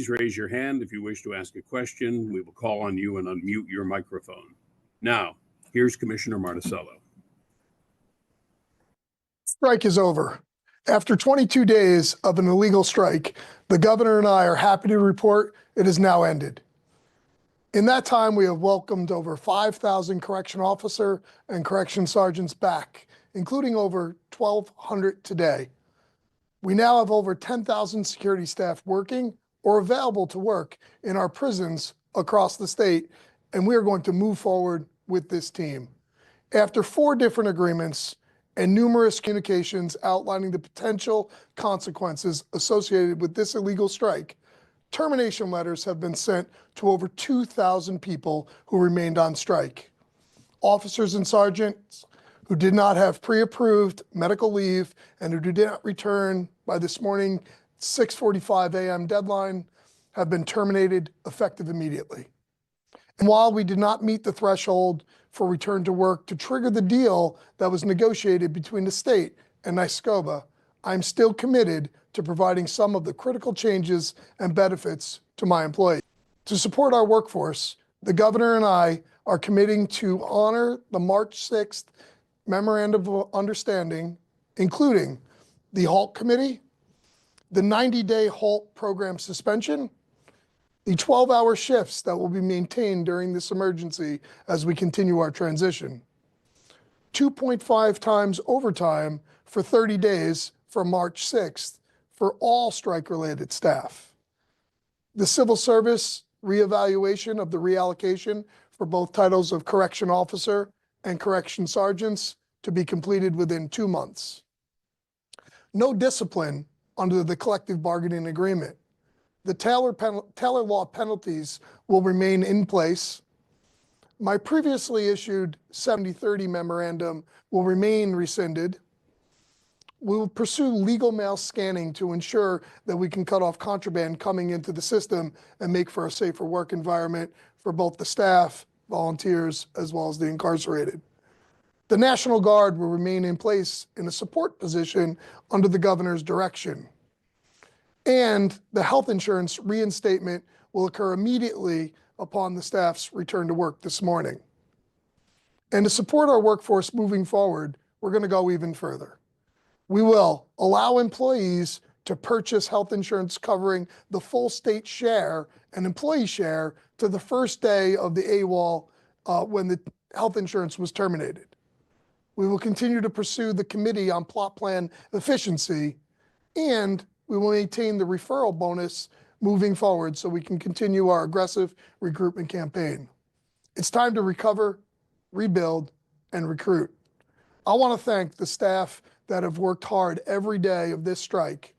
Please raise your hand if you wish to ask a question. We will call on you and unmute your microphone. Now, here's Commissioner Martuscello. Strike is over. After 22 days of an illegal strike, the governor and I are happy to report it has now ended. In that time, we have welcomed over 5,000 correction officer and correction sergeants back, including over 1,200 today. We now have over 10,000 security staff working or available to work in our prisons across the state, and we are going to move forward with this team. After 4 different agreements and numerous communications outlining the potential consequences associated with this illegal strike, termination letters have been sent to over 2,000 people who remained on strike. Officers and sergeants who did not have pre-approved medical leave and who did not return by this morning 6:45 a.m. deadline have been terminated effective immediately. And while we did not meet the threshold for return to work to trigger the deal that was negotiated between the state and NYSCOBA, I'm still committed to providing some of the critical changes and benefits to my employees. To support our workforce, the governor and I are committing to honor the March 6th Memorandum of Understanding, including the HALT Committee, the 90-day HALT program suspension, the 12-hour shifts that will be maintained during this emergency as we continue our transition, 2.5 times overtime for 30 days from March 6th for all strike-related staff, the civil service reevaluation of the reallocation for both titles of correction officer and correction sergeants to be completed within 2 months, no discipline under the collective bargaining agreement. The Taylor law penalties will remain in place. My previously issued 70-30 memorandum will remain rescinded. We will pursue legal mail scanning to ensure that we can cut off contraband coming into the system and make for a safer work environment for both the staff, volunteers, as well as the incarcerated. The National Guard will remain in place in a support position under the governor's direction. And the health insurance reinstatement will occur immediately upon the staff's return to work this morning. And to support our workforce moving forward, we're going to go even further. We will allow employees to purchase health insurance covering the full state share and employee share to the first day of the AWOL when the health insurance was terminated. We will continue to pursue the Committee on Plot Plan Efficiency, and we will maintain the referral bonus moving forward so we can continue our aggressive recruitment campaign. It's time to recover, rebuild, and recruit. I want to thank the staff that have worked hard every day of this strike.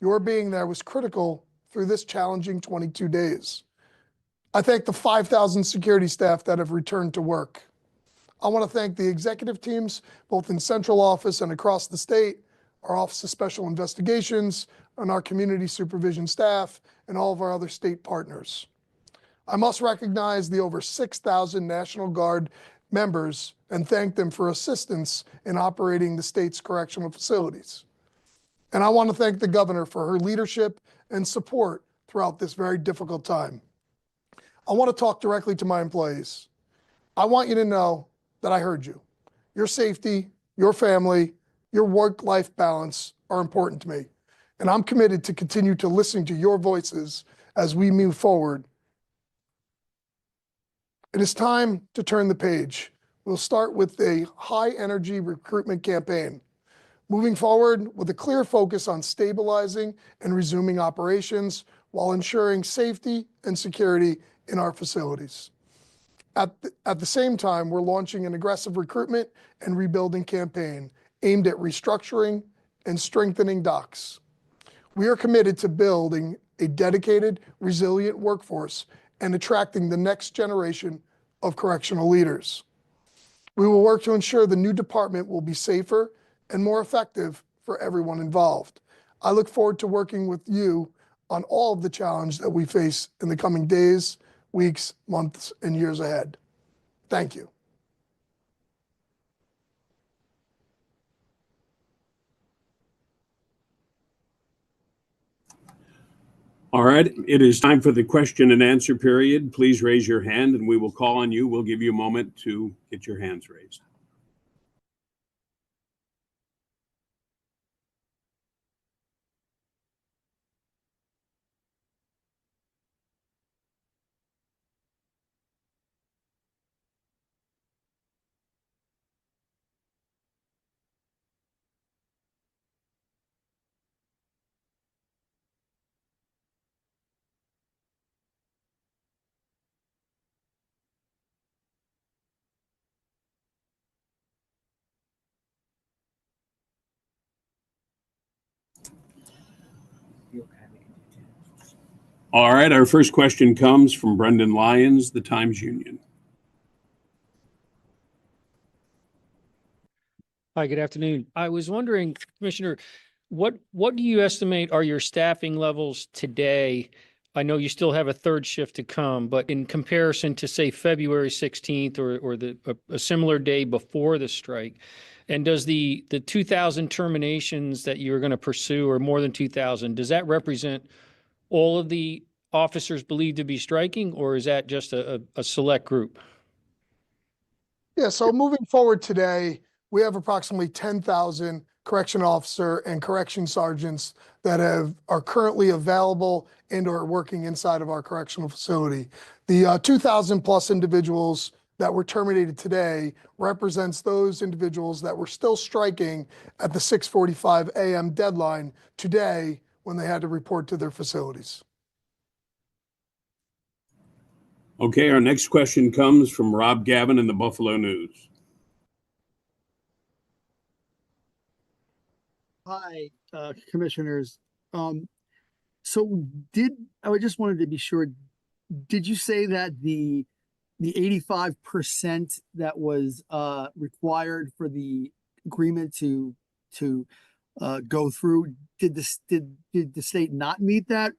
Your being there was critical through this challenging 22 days. I thank the 5,000 security staff that have returned to work. I want to thank the executive teams, both in central office and across the state, our Office of Special Investigations, and our community supervision staff, and all of our other state partners. I must recognize the over 6,000 National Guard members and thank them for assistance in operating the state's correctional facilities. And I want to thank the governor for her leadership and support throughout this very difficult time. I want to talk directly to my employees. I want you to know that I heard you. Your safety, your family, your work-life balance are important to me. And I'm committed to continue to listen to your voices as we move forward. It is time to turn the page. We'll start with a high-energy recruitment campaign, moving forward with a clear focus on stabilizing and resuming operations while ensuring safety and security in our facilities. At the same time, we're launching an aggressive recruitment and rebuilding campaign aimed at restructuring and strengthening DOCCS. We are committed to building a dedicated, resilient workforce and attracting the next generation of correctional leaders. We will work to ensure the new department will be safer and more effective for everyone involved. I look forward to working with you on all of the challenge that we face in the coming days, weeks, months, and years ahead. Thank you. All right, it is time for the question and answer period. Please raise your hand and we will call on you. We'll give you a moment to get your hands raised. All right, our first question comes from Brendan Lyons, the Times Union. Hi, good afternoon. I was wondering, Commissioner, what do you estimate are your staffing levels today? I know you still have a third shift to come, but in comparison to, say, February 16th or a similar day before the strike, and does the 2,000 terminations that you're going to pursue, or more than 2,000, does that represent all of the officers believed to be striking, or is that just a select group? Yeah, so moving forward today, we have approximately 10,000 correction officer and correction sergeants that are currently available and are working inside of our correctional facility. The 2,000 plus individuals that were terminated today represents those individuals that were still striking at the 6:45 a.m. deadline today when they had to report to their facilities. Okay, our next question comes from Rob Gavin in the Buffalo News. Hi, commissioners. So I just wanted to be sure, did you say that the 85% that was required for the agreement to go through, did the state not meet that?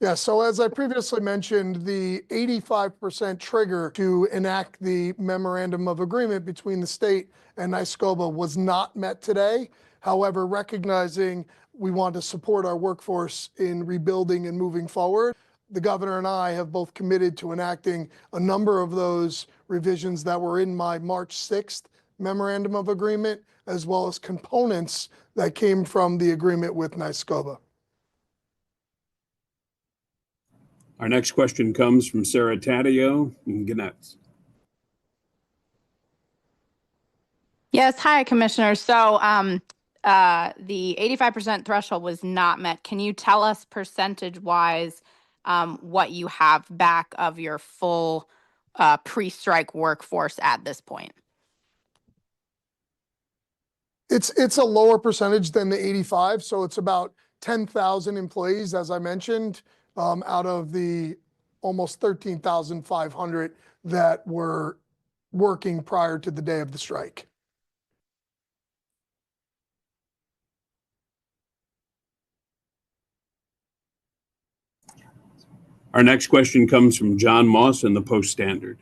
Yeah, so as I previously mentioned, the 85% trigger to enact the memorandum of agreement between the state and NYSCOBA was not met today. However, recognizing we want to support our workforce in rebuilding and moving forward, the governor and I have both committed to enacting a number of those revisions that were in my March 6th memorandum of agreement, as well as components that came from the agreement with NYSCOBA. Our next question comes from Sarah Taddeo in Gannett. Yes, hi, Commissioner. So the 85% threshold was not met. Can you tell us percentage-wise what you have back of your full pre-strike workforce at this point? It's a lower percentage than the 85, so it's about 10,000 employees, as I mentioned, out of the almost 13,500 that were working prior to the day of the strike. Our next question comes from John Moss in the Post-Standard.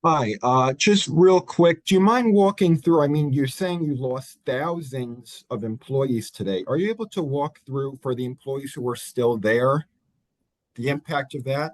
Hi, just real quick, do you mind walking through? I mean, you're saying you lost thousands of employees today. Are you able to walk through, for the employees who are still there, the impact of that?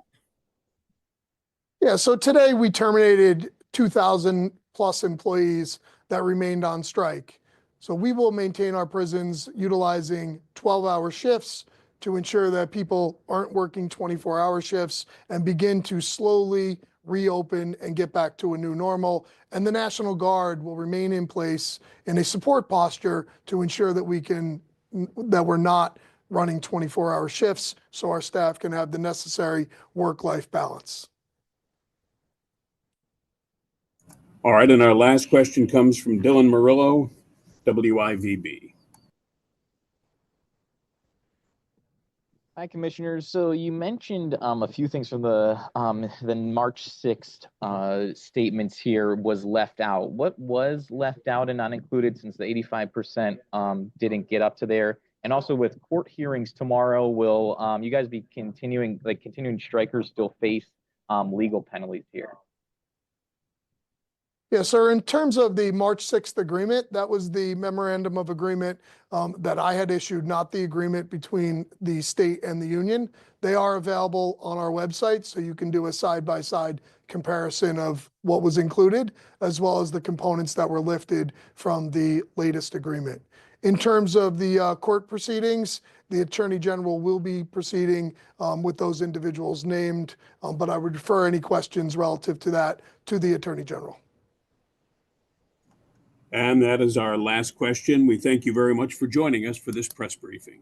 Yeah, so today we terminated 2,000 plus employees that remained on strike. So we will maintain our prisons utilizing 12-hour shifts to ensure that people aren't working 24-hour shifts and begin to slowly reopen and get back to a new normal. And the National Guard will remain in place in a support posture to ensure that we're not running 24-hour shifts so our staff can have the necessary work-life balance. All right, and our last question comes from Dylan Murillo, WIVB. Hi, Commissioners. So you mentioned a few things from the March 6th statements here was left out. What was left out and not included, since the 85% didn't get up to there? And also, with court hearings tomorrow, will you guys be continuing strikers still face legal penalties here? Yeah, sir. In terms of the March 6th agreement, that was the memorandum of agreement that I had issued, not the agreement between the state and the union. They are available on our website, so you can do a side-by-side comparison of what was included, as well as the components that were lifted from the latest agreement. In terms of the court proceedings, the Attorney General will be proceeding with those individuals named, but I would refer any questions relative to that to the Attorney General. And that is our last question. We thank you very much for joining us for this press briefing.